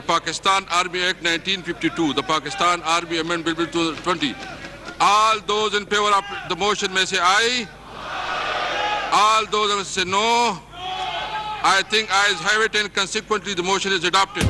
Pakistan Army Act 1952, the Pakistan Army Amendment Bill 2020. All those in favor of the motion may say aye. All those who say no. I think ayes have it and consequently the motion is adopted.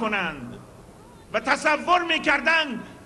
کنند و تصور می‌کردند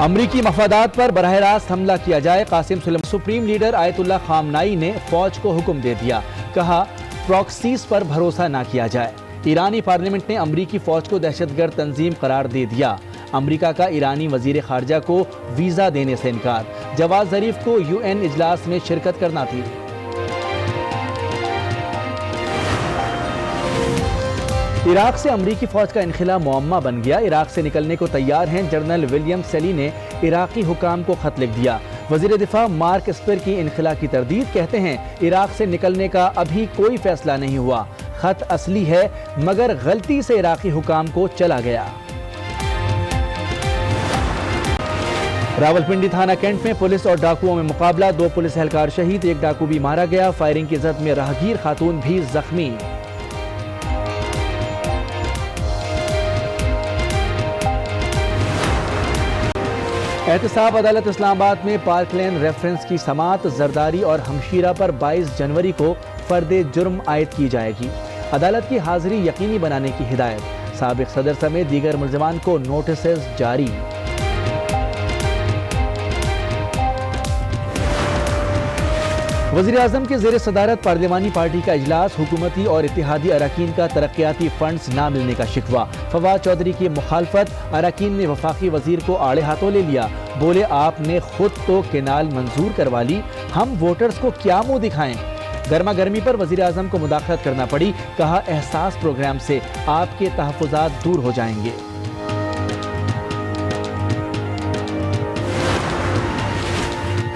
امریکی مفادات پر براہ راست حملہ کیا جائے، قاسم سلیمانی۔ Supreme leader آیت اللہ خامنائی نے فوج کو حکم دے دیا، کہا پراکسیز پر بھروسہ نہ کیا جائے۔ ایرانی پارلیمنٹ نے امریکی فوج کو دہشت گرد تنظیم قرار دے دیا۔ امریکہ کا ایرانی وزیر خارجہ کو ویزا دینے سے انکار، جواد ظریف کو UN اجلاس میں شرکت کرنا تھی۔ عراق سے امریکی فوج کا انخلا معمہ بن گیا، عراق سے نکلنے کو تیار ہیں۔ جنرل ولیم سیلی نے عراقی حکام کو خط لکھ دیا، وزیر دفاع مارک اسپر کی انخلا کی تردید، کہتے ہیں عراق سے نکلنے کا ابھی کوئی فیصلہ نہیں ہوا، خط اصلی ہے مگر غلطی سے عراقی حکام کو چلا گیا۔ راولپنڈی تھانہ کینٹ میں پولیس اور ڈاکوؤں میں مقابلہ، 2 پولیس اہلکار شہید، 1 ڈاکو بھی مارا گیا، فائرنگ کی زد میں راہگیر خاتون بھی زخمی۔ احتساب عدالت اسلام آباد میں پارک لین ریفرنس کی سماعت، زرداری اور ہمشیرہ پر 22 جنوری کو فرد جرم عائد کی جائے گی، عدالت کی حاضری یقینی بنانے کی ہدایت، سابق صدر سمیت دیگر ملزمان کو نوٹسز جاری۔ وزیر اعظم کے زیر صدارت پارلیمانی پارٹی کا اجلاس، حکومتی اور اتحادی اراکین کا ترقیاتی فنڈز نہ ملنے کا شکوہ، فواد چودھری کی مخالفت، اراکین نے وفاقی وزیر کو آڑے ہاتھوں لے لیا، بولے آپ نے خود تو کینال منظور کروا لی، ہم ووٹرز کو کیا منہ دکھائیں۔ گرما گرمی پر وزیر اعظم کو مداخلت کرنا پڑی، کہا احساس پروگرام سے آپ کے تحفظات دور ہو جائیں گے۔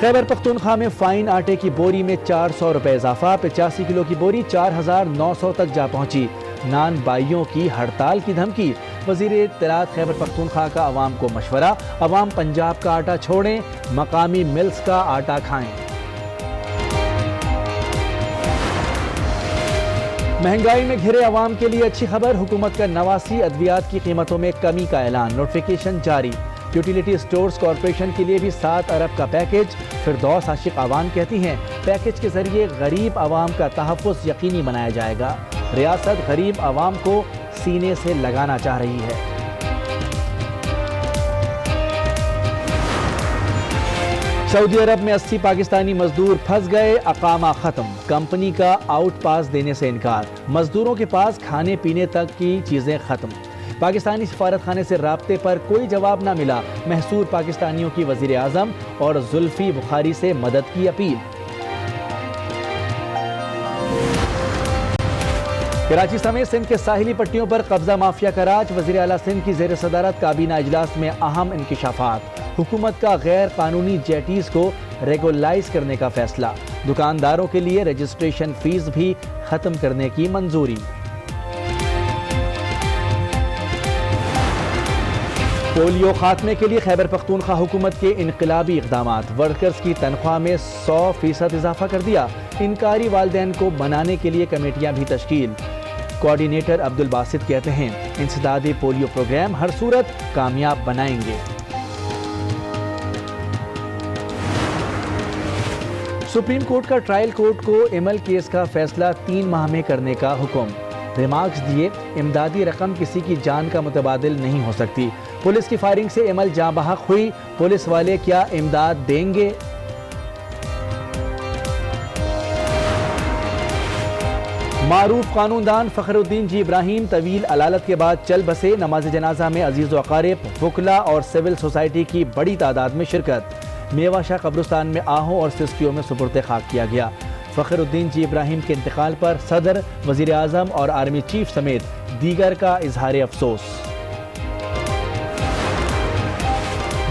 خیبر پختونخوا میں فائن آٹے کی بوری میں 400 روپے اضافہ، 85 کلو کی بوری 4900 تک جا پہنچی، نان بائیوں کی ہڑتال کی دھمکی، وزیر اطلاعات خیبر پختونخوا کا عوام کو مشورہ، عوام پنجاب کا آٹا چھوڑیں، مقامی ملز کا آٹا کھائیں۔ مہنگائی میں گھرے عوام کے لیے اچھی خبر، حکومت کا 89 ادویات کی قیمتوں میں کمی کا اعلان، نوٹیفیکیشن جاری، یوٹیلیٹی سٹورز کارپوریشن کے لیے بھی 7 ارب کا پیکج، فردوس عاشق عوام کہتی ہیں پیکج کے ذریعے غریب عوام کا تحفظ یقینی بنایا جائے گا، ریاست غریب عوام کو سینے سے لگانا چاہ رہی ہے۔ سعودی عرب میں 80 پاکستانی مزدور پھنس گئے، اقامہ ختم، کمپنی کا آؤٹ پاس دینے سے انکار، مزدوروں کے پاس کھانے پینے تک کی چیزیں ختم، پاکستانی سفارت خانے سے رابطے پر کوئی جواب نہ ملا، محصور پاکستانیوں کی وزیر اعظم اور زلفی بخاری سے مدد کی اپیل۔ کراچی سمیت سندھ کے ساحلی پٹیوں پر قبضہ مافیا کا راج، وزیر اعلیٰ سندھ کی زیر صدارت کابینہ اجلاس میں اہم انکشافات، حکومت کا غیر قانونی جیٹیز کو ریگولائز کرنے کا فیصلہ، دکانداروں کے لیے رجسٹریشن فیس بھی ختم کرنے کی منظوری۔ پولیو خاتمے کے لیے خیبر پختونخوا حکومت کے انقلابی اقدامات، ورکرز کی تنخواہ میں 100% اضافہ کر دیا، انکاری والدین کو بنانے کے لیے کمیٹیاں بھی تشکیل، کوارڈینیٹر عبدالباسط کہتے ہیں انسدادی پولیو پروگرام ہر صورت کامیاب بنائیں گے۔ سپریم کورٹ کا ٹرائل کورٹ کو ایمل کیس کا فیصلہ 3 ماہ میں کرنے کا حکم، ریمارکس دیے امدادی رقم کسی کی جان کا متبادل نہیں ہو سکتی، پولیس کی فائرنگ سے ایمل جاں بحق ہوئی، پولیس والے کیا امداد دیں گے؟ معروف قانون دان فخر الدین جی ابراہیم طویل علالت کے بعد چل بسے، نماز جنازہ میں عزیز و اقارب، وکلاء اور سول سوسائٹی کی بڑی تعداد میں شرکت، میوہ شاہ قبرستان میں آہوں اور سسکیوں میں سپرد خاک کیا گیا۔ فخر الدین جی ابراہیم کے انتقال پر صدر، وزیر اعظم اور آرمی چیف سمیت دیگر کا اظہار افسوس۔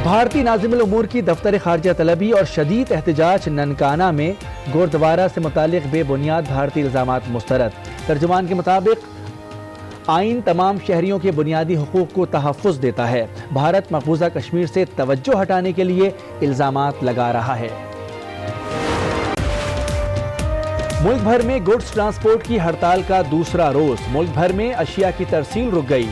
بھارتی ناظم الامور کی دفتر خارجہ طلبی اور شدید احتجاج، ننکانہ میں گوردوارہ سے متعلق بے بنیاد بھارتی الزامات مسترد، ترجمان کے مطابق آئین تمام شہریوں کے بنیادی حقوق کو تحفظ دیتا ہے، بھارت مقبوضہ کشمیر سے توجہ ہٹانے کے لیے الزامات لگا رہا ہے۔ ملک بھر میں گڈز ٹرانسپورٹ کی ہڑتال کا دوسرا روز، ملک بھر میں اشیاء کی ترسیل رک گئی،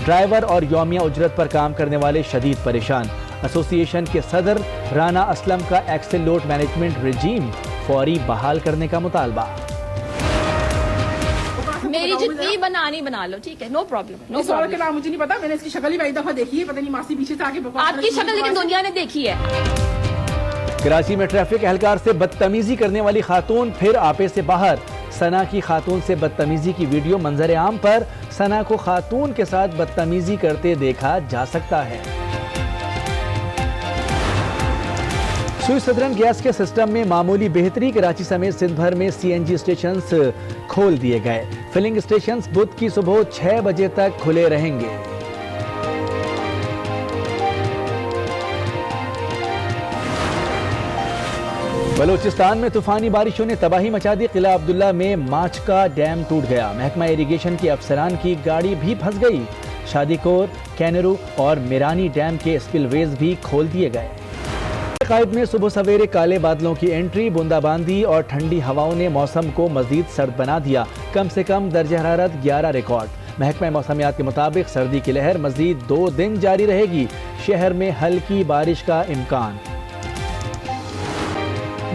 ڈرائیور اور یومیہ اجرت پر کام کرنے والے شدید پریشان، ایسوسی ایشن کے صدر رانا اسلم کا ایکسل لوڈ مینجمنٹ رجیم فوری بحال کرنے کا مطالبہ۔ میں میری جتنی بنانی بنا لو, ٹھیک ہے, نو پرابلم. اس عورت کا نام مجھے نہیں پتا, میں نے اس کی شکل ہی ایک دفعہ دیکھی ہے, پتہ نہیں ماسی پیچھے سے آگے آپ کی شکل لیکن دنیا نے دیکھی ہے. کراچی میں ٹریفک اہلکار سے بدتمیزی کرنے والی خاتون پھر آپے سے باہر. ثنا کی خاتون سے بدتمیزی کی ویڈیو منظر عام پر. ثنا کو خاتون کے ساتھ بدتمیزی کرتے دیکھا جا سکتا ہے. سوئی سدرن گیس کے سسٹم میں معمولی بہتری. کراچی سمیت سندھ بھر میں سی این جی اسٹیشنز کھول دیے گئے. فلنگ اسٹیشنز بدھ کی صبح 6 بجے تک کھلے رہیں گے. بلوچستان میں طوفانی بارشوں نے تباہی مچا دی. قلعہ عبداللہ میں ماچکا ڈیم ٹوٹ گیا. محکمہ ایریگیشن کے افسران کی گاڑی بھی پھنس گئی. شادی کور, کینرو اور میرانی ڈیم کے اسپل ویز بھی کھول دیے گئے. قائد میں صبح سویرے کالے بادلوں کی انٹری. بوندا باندی اور ٹھنڈی ہواؤں نے موسم کو مزید سرد بنا دیا. کم سے کم درجہ حرارت 11 ریکارڈ. محکمہ موسمیات کے مطابق سردی کی لہر مزید 2 دن جاری رہے گی. شہر میں ہلکی بارش کا امکان.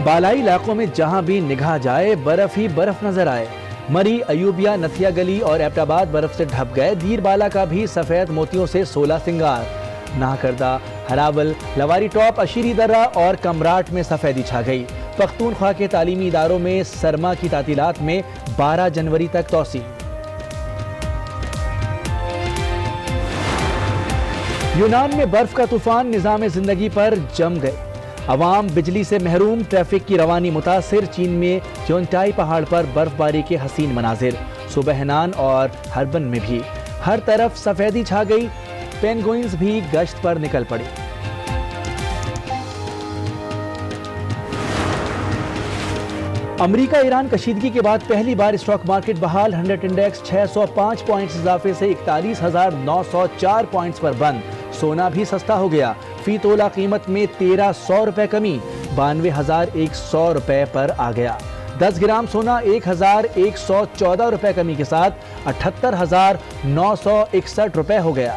بالائی علاقوں میں جہاں بھی نگاہ جائے برف ہی برف نظر آئے. مری, ایوبیا, نتھیا گلی اور ایبٹ آباد برف سے ڈھپ گئے. دیر بالا کا بھی سفید موتیوں سے 16 سنگار. ناکردہ, ہراول, لواری ٹاپ, اشیری درہ اور کمراٹ میں سفیدی چھا گئی. پختونخوا کے تعلیمی اداروں میں سرما کی تعطیلات میں 12 جنوری تک توسیع. یونان میں برف کا طوفان نظام زندگی پر جم گئے. عوام بجلی سے محروم. ٹریفک کی روانی متاثر. چین میں چونٹائی پہاڑ پر برف باری کے حسین مناظر. صوبہ ہنان اور ہربن میں بھی ہر طرف سفیدی چھا گئی. پینگوئنز بھی گشت پر نکل پڑی. امریکہ ایران کشیدگی کے بعد پہلی بار اسٹاک مارکیٹ بحال. 100 انڈیکس 605 پوائنٹس اضافے سے 41,904 پوائنٹس پر بند. سونا بھی سستا ہو گیا. فی تولہ قیمت میں 1,300 روپے کمی, 92,100 روپے پر آ گیا. 10 گرام سونا 1,114 روپے کمی کے ساتھ 78,961 روپے ہو گیا.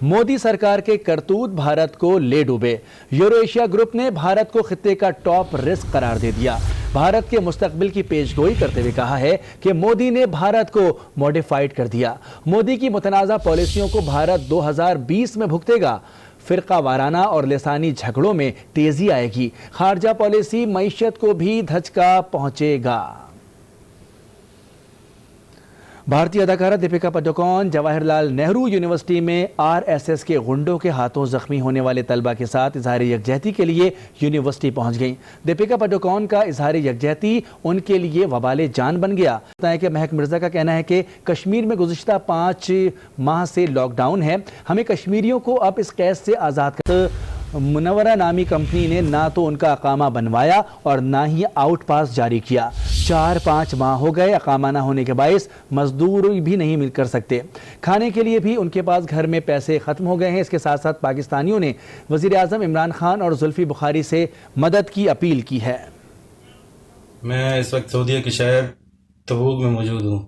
مودی سرکار کے کرتوت بھارت کو لے ڈوبے. یورو ایشیا گروپ نے بھارت کو خطے کا ٹاپ رسک قرار دے دیا. بھارت کے مستقبل کی پیش گوئی کرتے ہوئے کہا ہے کہ مودی نے بھارت کو موڈیفائڈ کر دیا. مودی کی متنازع پالیسیوں کو بھارت 2020 میں بھگتے گا. فرقہ وارانہ اور لسانی جھگڑوں میں تیزی آئے گی. خارجہ پالیسی معیشت کو بھی دھچکا پہنچے گا. بھارتی اداکارہ دیپیکا پڈوکون جواہر لال نہرو یونیورسٹی میں RSS کے غنڈوں کے ہاتھوں زخمی ہونے والے طلبہ کے ساتھ اظہار یکجہتی کے لیے یونیورسٹی پہنچ گئیں. دیپیکا پڈوکون کا اظہار یکجہتی ان کے لیے وبال جان بن گیا. کہ مہک مرزا کا کہنا ہے کہ کشمیر میں گزشتہ 5 ماہ سے لاک ڈاؤن ہے. ہمیں کشمیریوں کو اب اس قید سے آزاد کر. منورہ نامی کمپنی نے نہ تو ان کا اقامہ بنوایا اور نہ ہی آؤٹ پاس جاری کیا. 4-5 ماہ ہو گئے. اقامہ نہ ہونے کے باعث مزدور بھی نہیں مل کر سکتے. کھانے کے لیے بھی ان کے پاس گھر میں پیسے ختم ہو گئے ہیں. اس کے ساتھ ساتھ پاکستانیوں نے وزیر اعظم عمران خان اور زلفی بخاری سے مدد کی اپیل کی ہے. میں اس وقت سعودیہ کے شہر تبوک میں موجود ہوں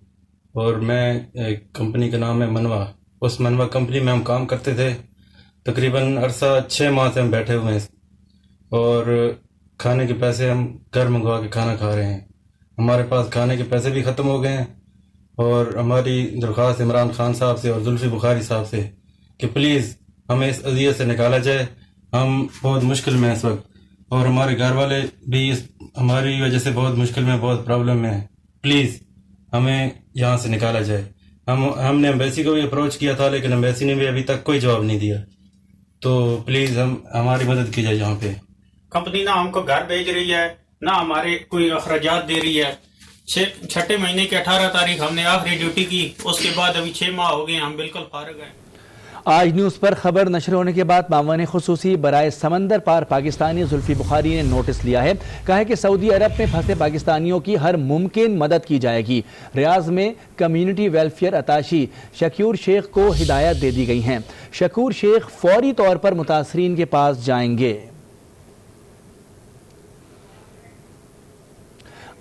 اور میں ایک کمپنی کا نام ہے منوا. اس منوا کمپنی میں ہم کام کرتے تھے. تقریباً عرصہ 6 ماہ سے ہم بیٹھے ہوئے ہیں اور کھانے کے پیسے ہم گھر منگوا کے کھانا کھا رہے ہیں. ہمارے پاس کھانے کے پیسے بھی ختم ہو گئے ہیں اور ہماری درخواست عمران خان صاحب سے اور زلفی بخاری صاحب سے کہ پلیز ہمیں اس اذیت سے نکالا جائے. ہم بہت مشکل میں ہیں اس وقت اور ہمارے گھر والے بھی ہماری وجہ سے بہت مشکل میں, بہت پرابلم میں ہیں. پلیز ہمیں یہاں سے نکالا جائے. ہم نے ایمبیسی کو بھی اپروچ کیا تھا لیکن ایمبیسی نے بھی ابھی تک کوئی جواب نہیں دیا. تو پلیز ہماری مدد کی جائے. یہاں پہ کمپنی نہ ہم کو گھر بھیج رہی ہے نہ ہمارے کوئی اخراجات دے رہی ہے. 6 مہینے کے 18 تاریخ ہم نے آخری ڈیوٹی کی. اس کے بعد ابھی 6 ماہ ہو گئے, ہم بالکل فارغ ہیں. آج نیوز پر خبر نشر ہونے کے بعد معاون خصوصی برائے سمندر پار پاکستانی زلفی بخاری نے نوٹس لیا ہے. کہا ہے کہ سعودی عرب میں پھنسے پاکستانیوں کی ہر ممکن مدد کی جائے گی. ریاض میں کمیونٹی ویلفیئر اتاشی شکور شیخ کو ہدایت دے دی گئی ہیں. شکور شیخ فوری طور پر متاثرین کے پاس جائیں گے.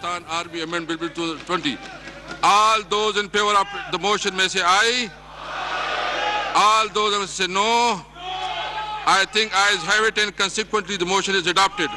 Army Amendment Bill 2020. All those in favor of the motion may say aye. All those who say no. I think ayes have it and consequently the motion is adopted.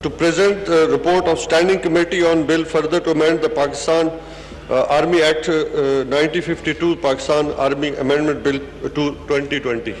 To present the report of Standing Committee on Bill further to amend the Pakistan Army Act 1952, Pakistan Army Amendment Bill to 2020।